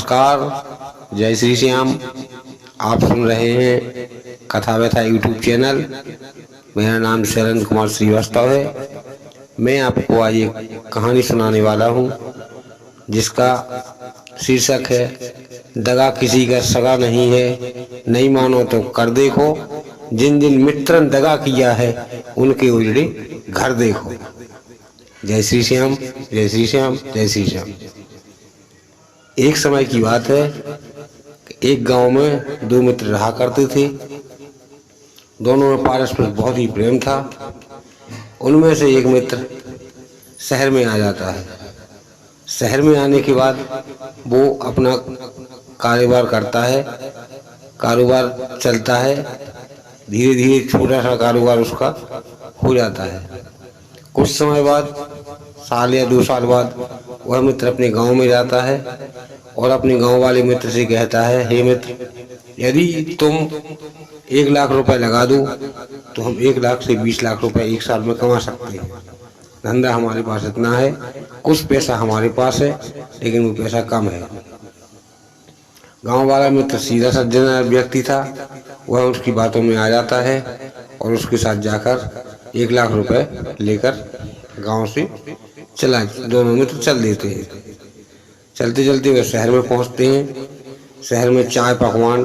नमस्कार, जय श्री श्याम। आप सुन रहे हैं कथा व्यथा यूट्यूब चैनल। मेरा नाम शरण कुमार श्रीवास्तव है। मैं आपको आज एक कहानी सुनाने वाला हूँ जिसका शीर्षक है दगा किसी का सगा नहीं है, नहीं मानो तो कर देखो, जिन जिन मित्रन दगा किया है उनके उजड़े घर देखो। जय श्री श्याम, जय श्री श्याम, जय श्री श्याम। एक समय की बात है, एक गांव में दो मित्र रहा करते थे। दोनों में पारस्परिक बहुत ही प्रेम था। उनमें से एक मित्र शहर में आ जाता है। शहर में आने के बाद वो अपना कारोबार करता है, कारोबार चलता है। धीरे धीरे छोटा सा कारोबार उसका हो जाता है। कुछ समय बाद, साल या 2 साल बाद, वह मित्र अपने गांव में जाता है और अपने गांव वाले मित्र से कहता है, हे मित्र, यदि तुम 1 लाख रुपए लगा दो तो हम 1 लाख से 20 लाख रुपए एक साल में कमा सकते हैं। धंधा हमारे पास इतना है, कुछ पैसा हमारे पास है, लेकिन वो पैसा कम है। गांव वाला मित्र सीधा सज्जन व्यक्ति था। वह उसकी बातों में आ जाता है और उसके साथ जाकर 1 लाख रुपए लेकर गांव से दोनों मित्र चल देते हैं। चलते चलते वे शहर में पहुंचते हैं। शहर में चाय पकवान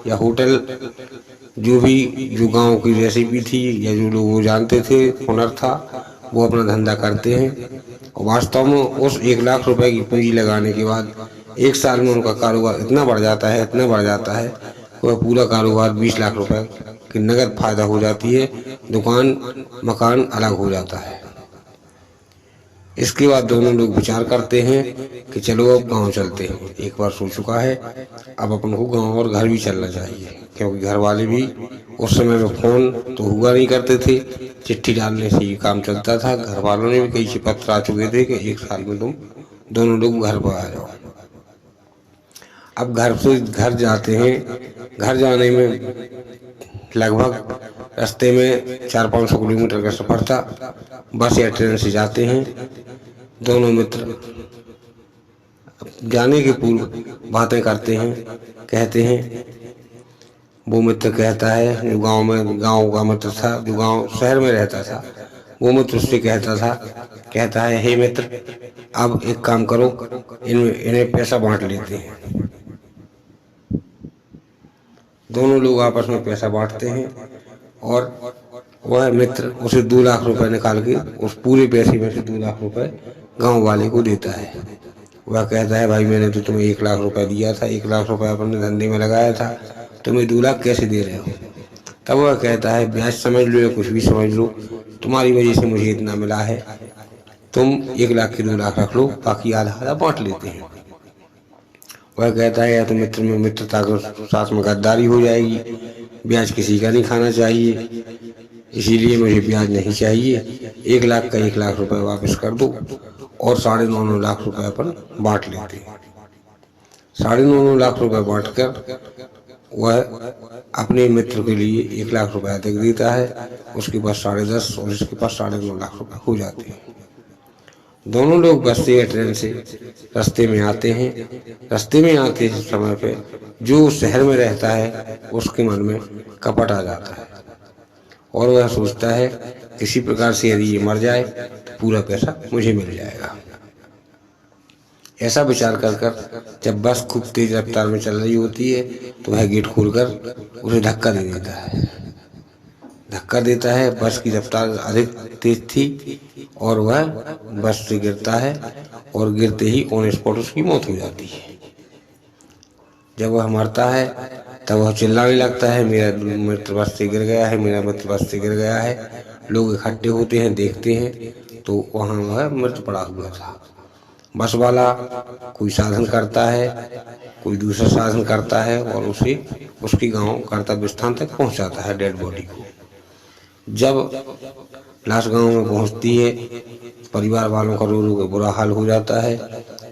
या होटल, जो गांव की रेसिपी थी या जो लोग वो जानते थे, हुनर था, वो अपना धंधा करते हैं। और वास्तव में उस 1 लाख रुपए की पूंजी लगाने के बाद 1 साल में उनका कारोबार इतना बढ़ जाता है कि वह पूरा कारोबार 20 लाख रुपए की नगद फायदा हो जाती है। दुकान मकान अलग हो जाता है। इसके बाद दोनों लोग विचार करते हैं कि चलो अब गांव चलते हैं। एक बार सो चुका है, अब अपन को गांव और घर भी चलना चाहिए, क्योंकि घर वाले भी उस समय में फोन तो हुआ नहीं करते थे, चिट्ठी डालने से ही काम चलता था। घर वालों ने भी कई पत्र आ चुके थे कि 1 साल में तुम दोनों लोग घर पर आ जाओ। अब घर से घर जाते हैं। घर जाने में लगभग रास्ते में 400-500 किलोमीटर का सफर था। बस या ट्रेन से जाते हैं। दोनों मित्र जाने के पूर्व बातें करते हैं, कहते हैं। वो मित्र कहता है, जो गांव का मित्र था, जो गांव शहर में रहता था, वो मित्र उससे कहता है, हे मित्र, अब एक काम करो, इन्हें पैसा बांट लेते हैं। दोनों लोग आपस में पैसा बांटते हैं और वह मित्र उसे 2 लाख रुपए निकाल के उस पूरे पैसे में से 2 लाख रुपए गांव वाले को देता है। वह कहता है, भाई, मैंने तो तुम्हें 1 लाख रुपए दिया था, 1 लाख रुपए अपने धंधे में लगाया था, तुम्हें 2 लाख कैसे दे रहे हो? तब वह कहता है, ब्याज समझ लो या कुछ भी समझ लो, तुम्हारी वजह से मुझे इतना मिला है, तुम 1 लाख के 2 लाख रख लो, बाकी आधा आधा बांट लेते हैं। वह कहता है, या तो मित्र में मित्रता के साथ में गद्दारी हो जाएगी, ब्याज किसी का नहीं खाना चाहिए, इसीलिए मुझे ब्याज नहीं चाहिए। 1 लाख का 1 लाख रुपए वापस कर दो और 9.5 लाख रुपए अपन बांट लेते हैं। 9.5 लाख रुपए बांटकर वह अपने मित्र के लिए 1 लाख रुपए अधिक देता है। उसके पास 10.5 और इसके पास 9.5 लाख रुपए हो जाते हैं। दोनों लोग बस से या ट्रेन से रास्ते में आते हैं। रास्ते में आते समय पे जो शहर में रहता है उसके मन में कपट आ जाता है और वह सोचता है, किसी प्रकार से यदि ये मर जाए तो पूरा पैसा मुझे मिल जाएगा। ऐसा विचार कर जब बस खूब तेज रफ्तार में चल रही होती है तो वह गेट खोलकर उसे धक्का देता है। बस की रफ्तार अधिक तेज थी और वह बस से गिरता है और गिरते ही ऑन स्पॉट उसकी मौत हो जाती है। जब वह मरता है तब वह चिल्लाने लगता है, मेरा मित्र बस से गिर गया है, मेरा मित्र बस से गिर गया है। लोग इकट्ठे होते हैं, देखते हैं तो वहाँ वह मृत पड़ा हुआ था। बस वाला कोई साधन करता है, कोई दूसरा साधन करता है और उसे उसके गांव गंतव्य स्थान तक पहुंचाता है, डेड बॉडी को। जब लाश गांव में पहुंचती है, परिवार वालों का रो रो के बुरा हाल हो जाता है।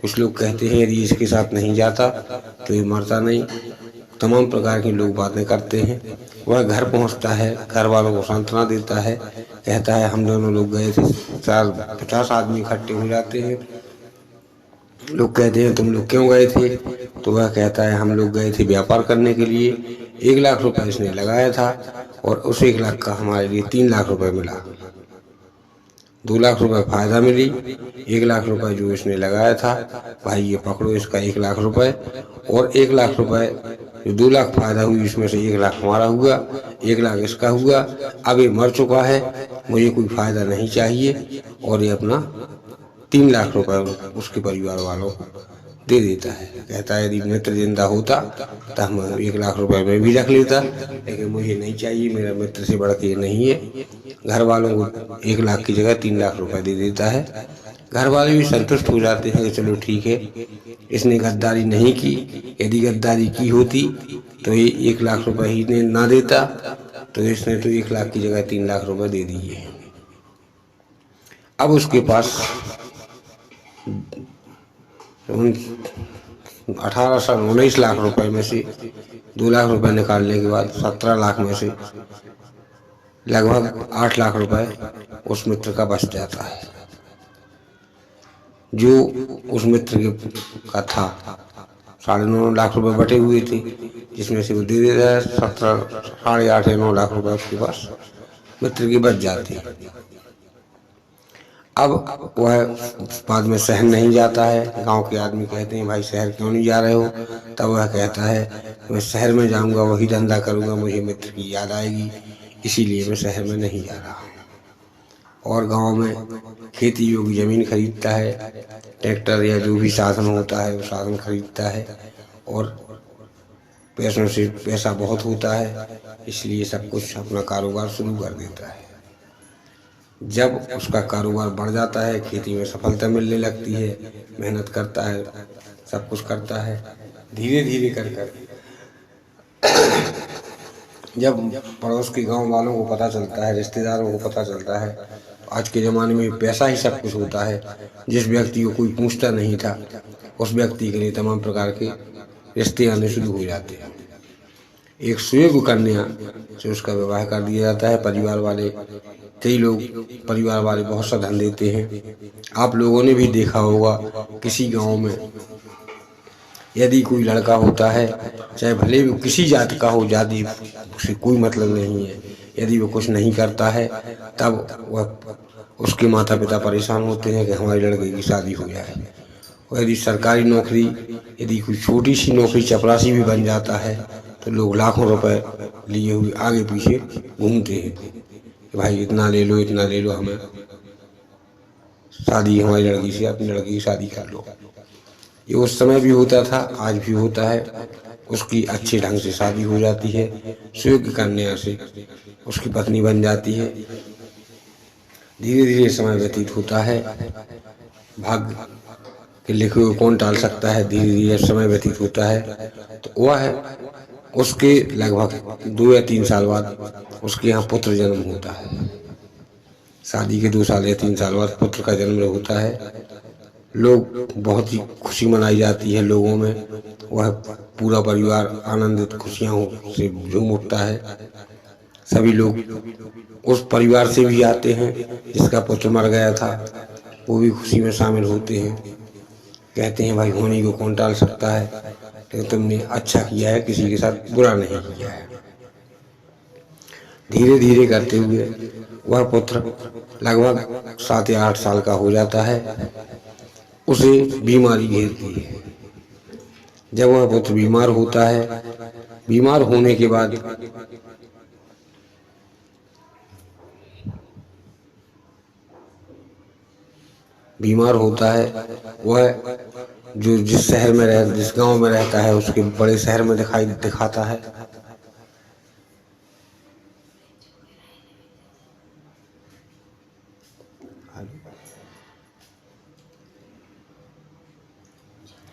कुछ लोग कहते हैं, यदि इसके साथ नहीं जाता तो ये मरता नहीं। तमाम प्रकार के लोग बातें करते हैं। वह घर पहुंचता है, घर वालों को सांत्वना देता है, कहता है, हम दोनों लोग गए थे। 50 आदमी इकट्ठे हो जाते हैं। लोग कहते हैं, तुम लोग क्यों गए थे? तो वह कहता है हम लोग गए थे व्यापार करने के लिए, 1 लाख रुपए इसने लगाया था और उस 1 लाख का हमारे लिए 3 लाख रुपए मिला। 2 लाख रुपए फायदा मिली, 1 लाख रुपए जो इसने लगाया था, भाई ये पकड़ो इसका 1 लाख रुपए, और 1 लाख रुपए जो 2 लाख फायदा हुई उसमें से 1 लाख हमारा हुआ, 1 लाख इसका हुआ। अब ये मर चुका है, मुझे कोई फायदा नहीं चाहिए, और ये अपना 3 लाख रुपए उसके परिवार वालों को दे देता है। कहता है यदि मित्र जिंदा होता तो हम 1 लाख रुपए में भी रख लेता, लेकिन मुझे नहीं चाहिए, मेरा मित्र से बढ़ के नहीं है। घर वालों को 1 लाख की जगह 3 लाख रुपए दे देता है। घर वाले भी संतुष्ट हो जाते हैं कि चलो ठीक है, इसने गद्दारी नहीं की। यदि गद्दारी की होती तो ये 1 लाख रुपए ही ने ना देता, तो इसने तो 1 लाख की जगह 3 लाख रुपए दे दिए। अब उसके पास 18 साल 19 लाख रुपए में से 2 लाख रुपए निकालने के बाद 17 लाख में से लगभग 8 लाख रुपए उस मित्र का बच जाता है, जो उस मित्र का था। 9.5 लाख रुपए बटे हुए थे, जिसमें से वो दे देता है 8.5 या 9 लाख रुपए उसके पास मित्र की बच जाती है। अब वह बाद में शहर नहीं जाता है। गांव के आदमी कहते हैं भाई शहर क्यों नहीं जा रहे हो? तब वह कहता है मैं शहर में जाऊंगा, वही धंधा करूंगा, मुझे मित्र की याद आएगी, इसीलिए मैं शहर में नहीं जा रहा। और गांव में खेती योग्य जमीन खरीदता है, ट्रैक्टर या जो भी साधन होता है वो साधन खरीदता है, और पैसों से पैसा बहुत होता है, इसलिए सब कुछ अपना कारोबार शुरू कर देता है। जब उसका कारोबार बढ़ जाता है, खेती में सफलता मिलने लगती है, मेहनत करता है, सब कुछ करता है, धीरे धीरे कर जब पड़ोस के गांव वालों को पता चलता है, रिश्तेदारों को पता चलता है, आज के ज़माने में पैसा ही सब कुछ होता है। जिस व्यक्ति को कोई पूछता नहीं था, उस व्यक्ति के लिए तमाम प्रकार के रिश्ते आने शुरू हो जाते हैं। एक सुयोग्य कन्या से उसका विवाह कर दिया जाता है। परिवार वाले बहुत सा धन देते हैं। आप लोगों ने भी देखा होगा, किसी गांव में यदि कोई लड़का होता है, चाहे भले भी किसी जात का हो, जाति से कोई मतलब नहीं है, यदि वो कुछ नहीं करता है तब वह उसके माता पिता परेशान होते हैं कि हमारे लड़के की शादी हो जाए। और यदि सरकारी नौकरी, यदि कोई छोटी सी नौकरी चपरासी भी बन जाता है तो लोग लाखों रुपए लिए हुए आगे पीछे घूमते हैं कि भाई इतना ले लो, इतना ले लो, हमें शादी हमारी लड़की से, अपनी लड़की की शादी कर लो। ये उस समय भी होता था, आज भी होता है। उसकी अच्छे ढंग से शादी हो जाती है, सुयोग्य कन्या से उसकी पत्नी बन जाती है। धीरे धीरे समय व्यतीत होता है, भाग्य के लिखे हुए कौन टाल सकता है। धीरे धीरे समय व्यतीत होता है तो वह उसके लगभग 2 या 3 साल बाद उसके यहाँ पुत्र जन्म होता है। शादी के 2 साल या 3 साल बाद पुत्र का जन्म होता है। लोग बहुत ही खुशी मनाई जाती है लोगों में, वह पूरा परिवार आनंदित खुशियाँ से झूम उठता है। सभी लोग उस परिवार से भी आते हैं जिसका पुत्र मर गया था, वो भी खुशी में शामिल होते हैं। कहते हैं भाई होने को कौन टाल सकता है, लेकिन तुमने अच्छा किया है, किसी के साथ बुरा नहीं किया है। धीरे धीरे करते हुए वह पुत्र लगभग 7 या 8 साल का हो जाता है। उसे बीमारी घेरती है। जब वह पुत्र बीमार होता है, बीमार होने के बाद वह जो जिस शहर में जिस गांव में रहता है, उसके बड़े शहर में दिखाता है।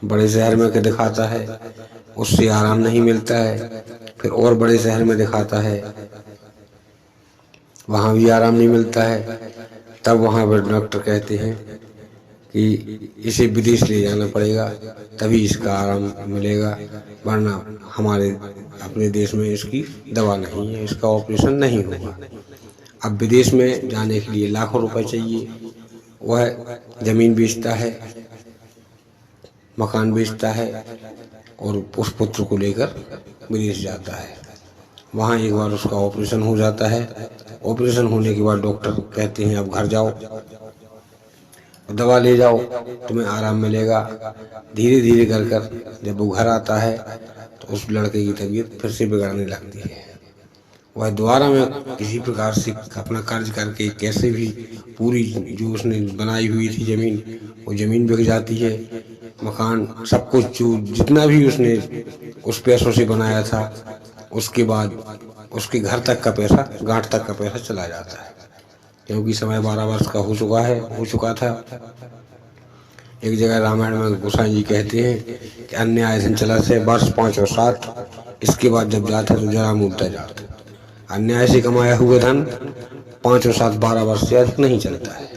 बड़े शहर में दिखाता है, उससे आराम नहीं मिलता है। फिर और बड़े शहर में दिखाता है, वहाँ भी आराम नहीं मिलता है। तब वहाँ पर डॉक्टर कहते हैं कि इसे विदेश ले जाना पड़ेगा, तभी इसका आराम मिलेगा, वरना हमारे अपने देश में इसकी दवा नहीं है, इसका ऑपरेशन नहीं होगा। अब विदेश में जाने के लिए लाखों रुपए चाहिए। वह जमीन बेचता है, मकान बेचता है, और उस पुत्र को लेकर विदेश जाता है। वहाँ एक बार उसका ऑपरेशन हो जाता है। ऑपरेशन होने के बाद डॉक्टर कहते हैं अब घर जाओ, दवा ले जाओ, तुम्हें आराम मिलेगा। धीरे धीरे कर कर जब वो घर आता है तो उस लड़के की तबीयत फिर से बिगड़ने लगती है। वह दोबारा में किसी प्रकार से अपना कर्ज करके कैसे भी पूरी जो उसने बनाई हुई थी ज़मीन, वो ज़मीन बिक जाती है। मकान सब कुछ जो जितना भी उसने उस पैसों से बनाया था, उसके बाद उसके घर तक का पैसा, गांठ तक का पैसा चला जाता है, क्योंकि समय 12 वर्ष का हो चुका था। एक जगह रामायण में गोसाई जी कहते हैं कि अन्याय संचला से वर्ष 5 और 7, इसके बाद जब जाता तो जरा मुद्दा जाता। अन्याय से कमाया हुआ धन 5 और 7 12 वर्ष से अधिक नहीं चलता है।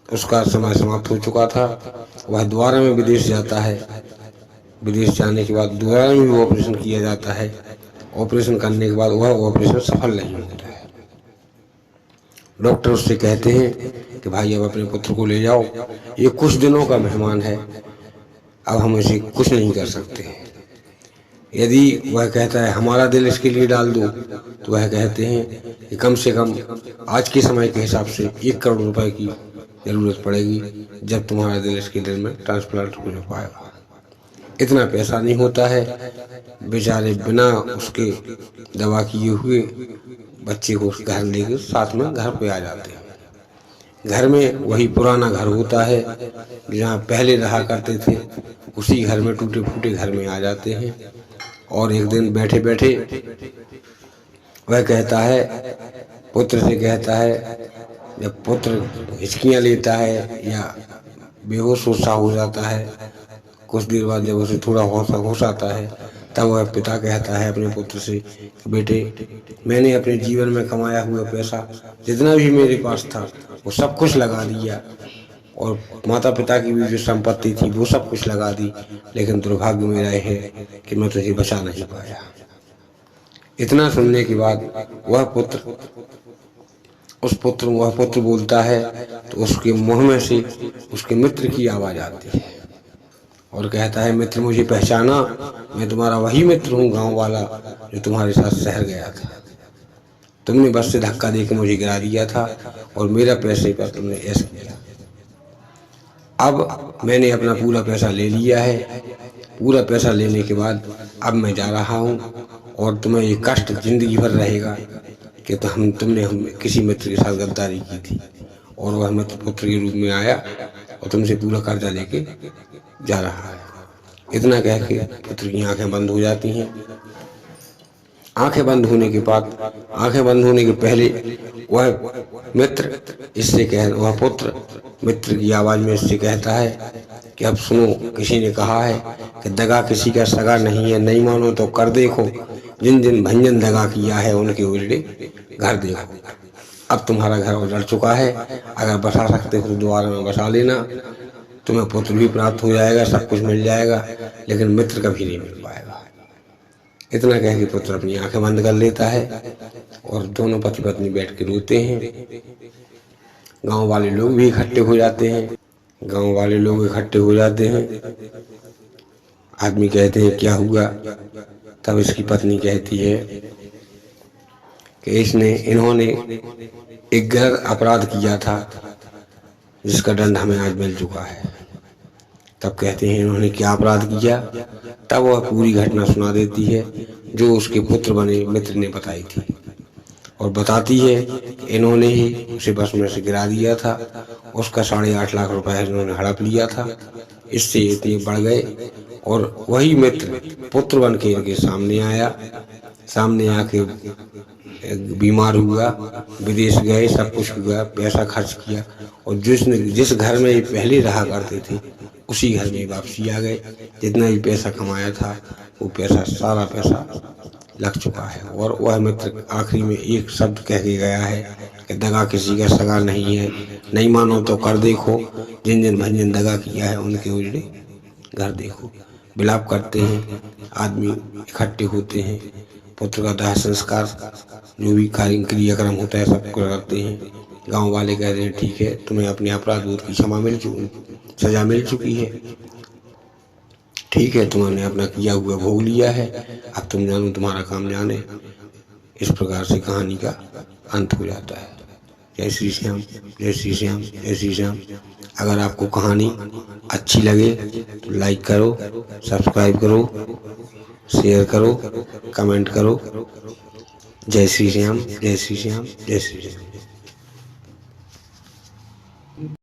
उसका समय समाप्त हो चुका था। वह दोबारा में विदेश जाता है। विदेश जाने के बाद दोबारा में भी ऑपरेशन किया जाता है। ऑपरेशन करने के बाद वह ऑपरेशन सफल नहीं होता है। डॉक्टर उससे कहते हैं कि भाई अब अपने पुत्र को ले जाओ, ये कुछ दिनों का मेहमान है, अब हम इसे कुछ नहीं कर सकते। यदि वह कहता है हमारा दिल इसके लिए डाल दो, तो वह कहते हैं कि कम से कम आज के समय के हिसाब से 1 करोड़ रुपए की ज़रूरत पड़ेगी जब तुम्हारा दिल इसके दिल में ट्रांसप्लांट हो पाएगा। इतना पैसा नहीं होता है। बेचारे बिना उसके दवा किए हुए बच्चे को घर लेकर साथ में घर पे आ जाते हैं। घर में वही पुराना घर होता है जहाँ पहले रहा करते थे, उसी घर में, टूटे फूटे घर में आ जाते हैं। और एक दिन बैठे बैठे वह कहता है, पुत्र से कहता है, जब पुत्र हिचकियाँ लेता है या बेहोश सा हो जाता है, कुछ देर बाद जब उसे थोड़ा होश आता है, तब वह पिता कहता है अपने पुत्र से, बेटे मैंने अपने जीवन में कमाया हुआ पैसा जितना भी मेरे पास था वो सब कुछ लगा दिया, और माता पिता की भी जो संपत्ति थी वो सब कुछ लगा दी, लेकिन दुर्भाग्य मेरा है कि मैं तुझे बचा नहीं पाया। इतना सुनने के बाद वह पुत्र बोलता है तो उसके मुंह में से उसके मित्र की आवाज आती है और कहता है, मित्र मुझे पहचाना, मैं तुम्हारा वही मित्र हूँ, गांव वाला जो तुम्हारे साथ शहर गया था। तुमने बस से धक्का देकर मुझे गिरा दिया था और मेरा पैसे पर तुमने ऐसा किया। अब मैंने अपना पूरा पैसा ले लिया है। पूरा पैसा लेने के बाद अब मैं जा रहा हूँ और तुम्हें ये कष्ट जिंदगी भर रहेगा कि तुमने किसी मित्र के साथ गद्दारी की थी, और वह मित्र पुत्र के रूप में आया और तुमसे पूरा कर्जा लेके जा रहा है। इतना कह के पुत्र की आंखें बंद हो जाती हैं। आंखें बंद होने के पहले वह पुत्र मित्र की आवाज में इससे कहता है कि अब सुनो, किसी ने कहा है कि दगा किसी का सगा नहीं है, नहीं मानो तो कर देखो, जिन जिन भंजन दगा किया है उनके उजड़े घर देखो। अब तुम्हारा घर उजड़ चुका है, अगर बसा सकते हो तो दोबारा में बसा लेना, तुम्हें पुत्र भी प्राप्त हो जाएगा, सब कुछ मिल जाएगा, लेकिन मित्र कभी नहीं मिल पाएगा। इतना कह के पुत्र अपनी आंखें बंद कर लेता है और दोनों पति पत्नी बैठ के रोते हैं। गांव वाले लोग भी इकट्ठे हो जाते हैं। आदमी कहते हैं क्या हुआ? तब इसकी पत्नी कहती है कि इन्होंने एक गैर अपराध किया था जिसका दंड हमें आज मिल चुका है। तब कहते हैं इन्होंने क्या अपराध किया? तब वह पूरी घटना सुना देती है जो उसके पुत्र बने मित्र ने बताई थी, और बताती है कि इन्होंने ही उसे बस में से गिरा दिया था। उसका 8.5 लाख रुपए इन्होंने हड़प लिया था। इससे इतने बढ़ गए और वही मित्र पुत्र बन के इनके सामने आके बीमार हुआ, विदेश गए, सब कुछ हुआ, पैसा खर्च किया, और जिस घर में ये पहले रहा करते थे उसी घर में वापसी आ गए। जितना भी पैसा कमाया था वो सारा पैसा लग चुका है। और वह मित्र आखिरी में एक शब्द कह के गया है कि दगा किसी का सगा नहीं है, नहीं मानो तो कर देखो, जिन जिन भंजन दगा किया है उनके उजड़े घर देखो। विलाप करते हैं, आदमी इकट्ठे होते हैं, पुत्र का दाह संस्कार जो भी क्रियाक्रम होता है सब करते हैं। गांव वाले कहते हैं ठीक है, तुम्हें अपने अपराध बोध की सजा मिल चुकी है, ठीक है, तुमने अपना किया हुआ भोग लिया है, अब तुम जानो तुम्हारा काम जाने। इस प्रकार से कहानी का अंत हो जाता है। जय श्री श्याम, जय श्री श्याम, जय श्री श्याम। अगर आपको कहानी अच्छी लगे तो लाइक करो, सब्सक्राइब करो, शेयर करो, कमेंट करो। जय श्री श्याम, जय श्री श्याम, जय श्री श्याम।